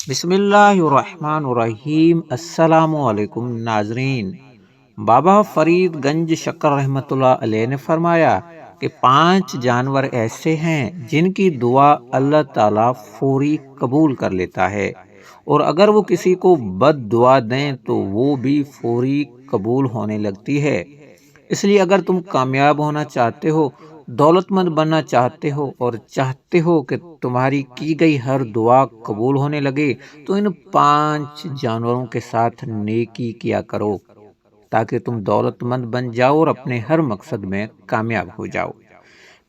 بسم اللہ الرحمن الرحیم۔ السلام علیکم ناظرین۔ بابا فرید گنج شکر رحمۃ اللہ علیہ نے فرمایا کہ 5 جانور ایسے ہیں جن کی دعا اللہ تعالیٰ فوری قبول کر لیتا ہے، اور اگر وہ کسی کو بد دعا دیں تو وہ بھی فوری قبول ہونے لگتی ہے۔ اس لیے اگر تم کامیاب ہونا چاہتے ہو، دولت مند بننا چاہتے ہو اور چاہتے ہو کہ تمہاری کی گئی ہر دعا قبول ہونے لگے، تو ان 5 جانوروں کے ساتھ نیکی کیا کرو تاکہ تم دولت مند بن جاؤ اور اپنے ہر مقصد میں کامیاب ہو جاؤ۔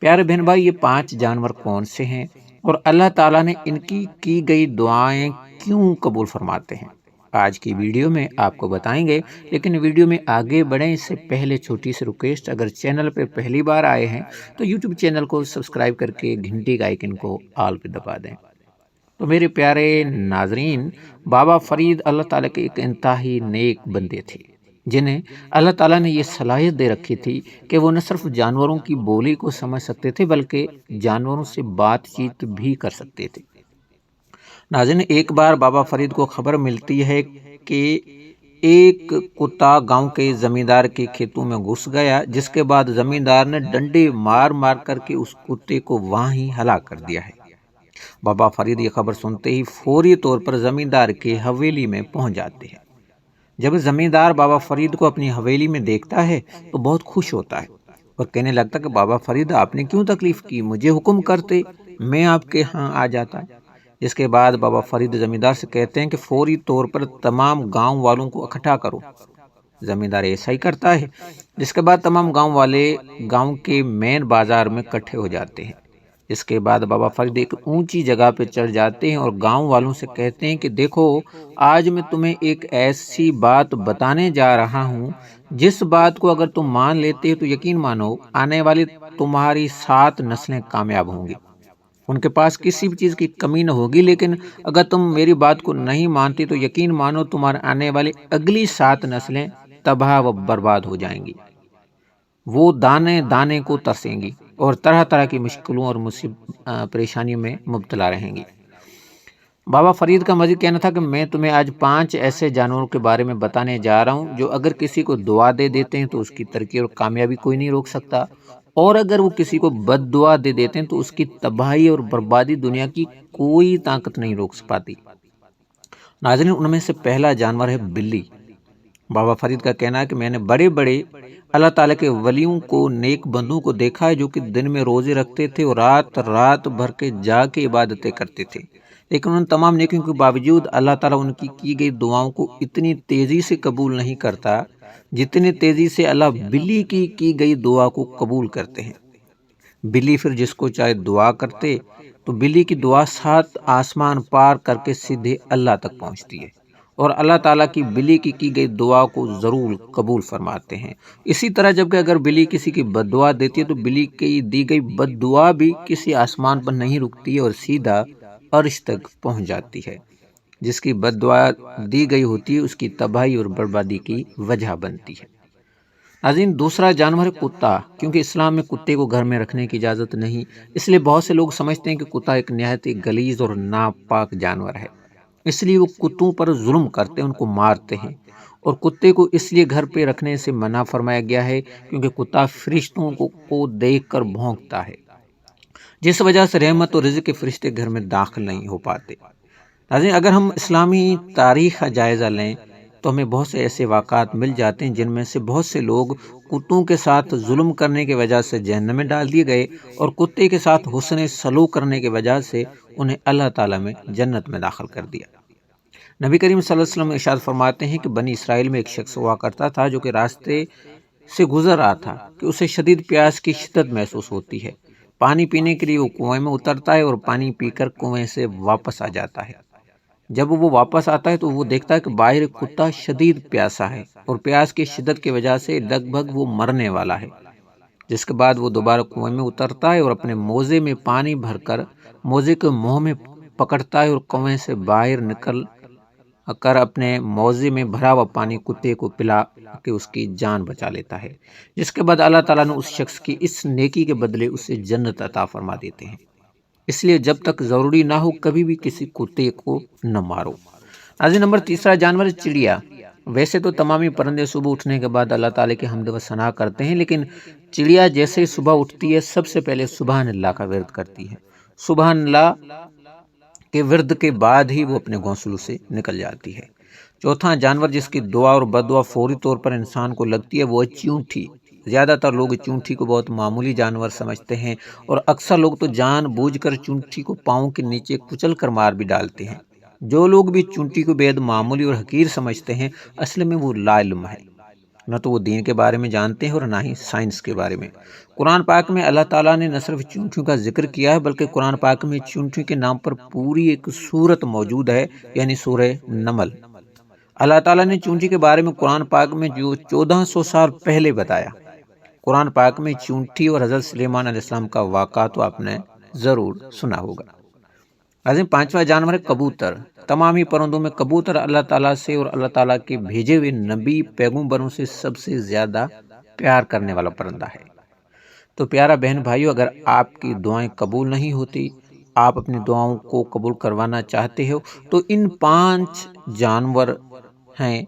پیارے بہن بھائی، یہ 5 جانور کون سے ہیں اور اللہ تعالیٰ نے ان کی گئی دعائیں کیوں قبول فرماتے ہیں، آج کی ویڈیو میں آپ کو بتائیں گے۔ لیکن ویڈیو میں آگے بڑھیں اس سے پہلے چھوٹی سی ریکویسٹ، اگر چینل پہ پہلی بار آئے ہیں تو یوٹیوب چینل کو سبسکرائب کر کے گھنٹی کا آئیکن کو آل پہ دبا دیں۔ تو میرے پیارے ناظرین، بابا فرید اللہ تعالیٰ کے ایک انتہائی نیک بندے تھے، جنہیں اللہ تعالیٰ نے یہ صلاحیت دے رکھی تھی کہ وہ نہ صرف جانوروں کی بولی کو سمجھ سکتے تھے بلکہ جانوروں سے بات چیت بھی کر سکتے تھے۔ ناظرین، ایک بار بابا فرید کو خبر ملتی ہے کہ ایک کتا گاؤں کے زمیندار کے کھیتوں میں گھس گیا، جس کے بعد زمیندار نے ڈنڈے مار مار کر کے اس کتے کو وہاں ہی ہلاک کر دیا ہے۔ بابا فرید یہ خبر سنتے ہی فوری طور پر زمیندار کے حویلی میں پہنچ جاتے ہیں۔ جب زمیندار بابا فرید کو اپنی حویلی میں دیکھتا ہے تو بہت خوش ہوتا ہے اور کہنے لگتا کہ بابا فرید، آپ نے کیوں تکلیف کی، مجھے حکم کرتے، میں آپ کے ہاں آ جاتا۔ جس کے بعد بابا فرید زمیندار سے کہتے ہیں کہ فوری طور پر تمام گاؤں والوں کو اکٹھا کرو۔ زمیندار ایسا ہی کرتا ہے، جس کے بعد تمام گاؤں والے گاؤں کے مین بازار میں اکٹھے ہو جاتے ہیں۔ اس کے بعد بابا فرید ایک اونچی جگہ پہ چڑھ جاتے ہیں اور گاؤں والوں سے کہتے ہیں کہ دیکھو، آج میں تمہیں ایک ایسی بات بتانے جا رہا ہوں جس بات کو اگر تم مان لیتے تو یقین مانو آنے والی تمہاری 7 نسلیں کامیاب ہوں گی، ان کے پاس کسی بھی چیز کی کمی نہ ہوگی۔ لیکن اگر تم میری بات کو نہیں مانتے تو یقین مانو تمہارے آنے والی اگلی 7 نسلیں تباہ و برباد ہو جائیں گی، وہ دانے دانے کو ترسیں گی اور طرح طرح کی مشکلوں اور پریشانیوں میں مبتلا رہیں گی۔ بابا فرید کا مزید کہنا تھا کہ میں تمہیں آج 5 ایسے جانوروں کے بارے میں بتانے جا رہا ہوں جو اگر کسی کو دعا دے دیتے ہیں تو اس کی ترقی اور کامیابی کوئی نہیں روک سکتا، اور اگر وہ کسی کو بد دعا دے دیتے ہیں تو اس کی تباہی اور بربادی دنیا کی کوئی طاقت نہیں روک پاتی۔ ناظرین، ان میں سے پہلا جانور ہے بلی۔ بابا فرید کا کہنا ہے کہ میں نے بڑے بڑے اللہ تعالیٰ کے ولیوں کو، نیک بندوں کو دیکھا ہے جو کہ دن میں روزے رکھتے تھے اور رات رات بھر کے جا کے عبادتیں کرتے تھے، لیکن ان تمام نیکیوں کے باوجود اللہ تعالیٰ ان کی گئی دعاؤں کو اتنی تیزی سے قبول نہیں کرتا جتنی تیزی سے اللہ بلی کی گئی دعا کو قبول کرتے ہیں۔ بلی پھر جس کو چاہے دعا کرتے تو بلی کی دعا 7 آسمان پار کر کے سیدھے اللہ تک پہنچتی ہے، اور اللہ تعالیٰ کی بلی کی گئی دعا کو ضرور قبول فرماتے ہیں۔ اسی طرح جبکہ اگر بلی کسی کی بد دعا دیتی ہے تو بلی کی دی گئی بد دعا بھی کسی آسمان پر نہیں رکتی ہے اور سیدھا عرش تک پہنچ جاتی ہے۔ جس کی بد دعا دی گئی ہوتی ہے اس کی تباہی اور بربادی کی وجہ بنتی ہے۔ ناظرین، دوسرا جانور ہے کتا۔ کیونکہ اسلام میں کتے کو گھر میں رکھنے کی اجازت نہیں، اس لیے بہت سے لوگ سمجھتے ہیں کہ کتا ایک نہایت غلیظ اور ناپاک جانور ہے، اس لیے وہ کتوں پر ظلم کرتے ہیں، ان کو مارتے ہیں، اور کتے کو اس لیے گھر پہ رکھنے سے منع فرمایا گیا ہے کیونکہ کتا فرشتوں کو دیکھ کر بھونکتا ہے، جس وجہ سے رحمت اور رزق کے فرشتے گھر میں داخل نہیں ہو پاتے۔ ناظرین، اگر ہم اسلامی تاریخ کا جائزہ لیں تو ہمیں بہت سے ایسے واقعات مل جاتے ہیں جن میں سے بہت سے لوگ کتوں کے ساتھ ظلم کرنے کی وجہ سے جہنم میں ڈال دیے گئے، اور کتے کے ساتھ حسن سلوک کرنے کی وجہ سے انہیں اللہ تعالیٰ میں جنت میں داخل کر دیا۔ نبی کریم صلی اللہ علیہ وسلم ارشاد فرماتے ہیں کہ بنی اسرائیل میں ایک شخص ہوا کرتا تھا جو کہ راستے سے گزر رہا تھا کہ اسے شدید پیاس کی شدت محسوس ہوتی ہے۔ پانی پینے کے لیے وہ کنویں میں اترتا ہے اور پانی پی کر کنویں سے واپس آ جاتا ہے۔ جب وہ واپس آتا ہے تو وہ دیکھتا ہے کہ باہر ایک کتا شدید پیاسا ہے اور پیاس کی شدت کی وجہ سے لگ بھگ وہ مرنے والا ہے۔ جس کے بعد وہ دوبارہ کنویں میں اترتا ہے اور اپنے موزے میں پانی بھر کر موزے کے منہ میں پکڑتا ہے اور کنویں سے باہر نکل کر اپنے موزے میں بھرا ہوا پانی کتے کو پلا کے اس کی جان بچا لیتا ہے، جس کے بعد اللہ تعالیٰ نے اس شخص کی اس نیکی کے بدلے اسے جنت عطا فرما دیتے ہیں۔ اس لیے جب تک ضروری نہ ہو کبھی بھی کسی کتے کو نہ مارو۔ ناظرین، نمبر تیسرا جانور چڑیا۔ ویسے تو تمامی پرندے صبح اٹھنے کے بعد اللہ تعالیٰ کی حمد و ثنا کرتے ہیں، لیکن چڑیا جیسے صبح اٹھتی ہے سب سے پہلے سبحان اللہ کا ورد کرتی ہے۔ سبحان اللہ کے ورد کے بعد ہی وہ اپنے گھونسلوں سے نکل جاتی ہے۔ چوتھا جانور جس کی دعا اور بددعا فوری طور پر انسان کو لگتی ہے وہ ہے چیونٹی۔ زیادہ تر لوگ چونٹی کو بہت معمولی جانور سمجھتے ہیں اور اکثر لوگ تو جان بوجھ کر چونٹی کو پاؤں کے نیچے کچل کر مار بھی ڈالتے ہیں۔ جو لوگ بھی چونٹی کو بے حد معمولی اور حقیر سمجھتے ہیں اصل میں وہ لا علم ہے، نہ تو وہ دین کے بارے میں جانتے ہیں اور نہ ہی سائنس کے بارے میں۔ قرآن پاک میں اللہ تعالیٰ نے نہ صرف چونٹیوں کا ذکر کیا ہے بلکہ قرآن پاک میں چونٹیوں کے نام پر پوری ایک سورت موجود ہے، یعنی سورہ نمل۔ اللہ تعالیٰ نے چونٹی کے بارے میں قرآن پاک میں جو 1400 سال پہلے بتایا۔ قرآن پاک میں چونٹی اور حضرت سلیمان علیہ السلام کا واقعہ تو آپ نے ضرور سنا ہوگا۔ عظیم پانچواں جانور ہے کبوتر۔ تمامی پرندوں میں کبوتر اللہ تعالیٰ سے اور اللہ تعالیٰ کے بھیجے ہوئے نبی پیغمبروں سے سب سے زیادہ پیار کرنے والا پرندہ ہے۔ تو پیارا بہن بھائیو، اگر آپ کی دعائیں قبول نہیں ہوتی، آپ اپنی دعاؤں کو قبول کروانا چاہتے ہو تو ان 5 جانور ہیں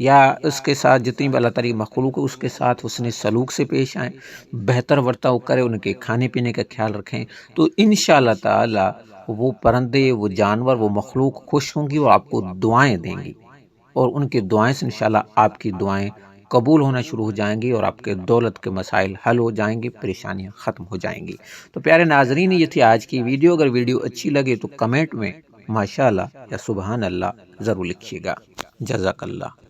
یا اس کے ساتھ جتنی بھی اللہ تعالیٰ کی مخلوق ہے اس کے ساتھ حسن سلوک سے پیش آئیں، بہتر برتاؤ کریں، ان کے کھانے پینے کا خیال رکھیں، تو انشاءاللہ تعالی وہ پرندے، وہ جانور، وہ مخلوق خوش ہوں گی اور آپ کو دعائیں دیں گی، اور ان کی دعائیں سے انشاءاللہ آپ کی دعائیں قبول ہونا شروع ہو جائیں گی اور آپ کے دولت کے مسائل حل ہو جائیں گی، پریشانیاں ختم ہو جائیں گی۔ تو پیارے ناظرین، یہ تھی آج کی ویڈیو۔ اگر ویڈیو اچھی لگے تو کمنٹ میں ماشاءاللہ یا سبحان اللہ ضرور لکھیے گا۔ جزاک اللہ۔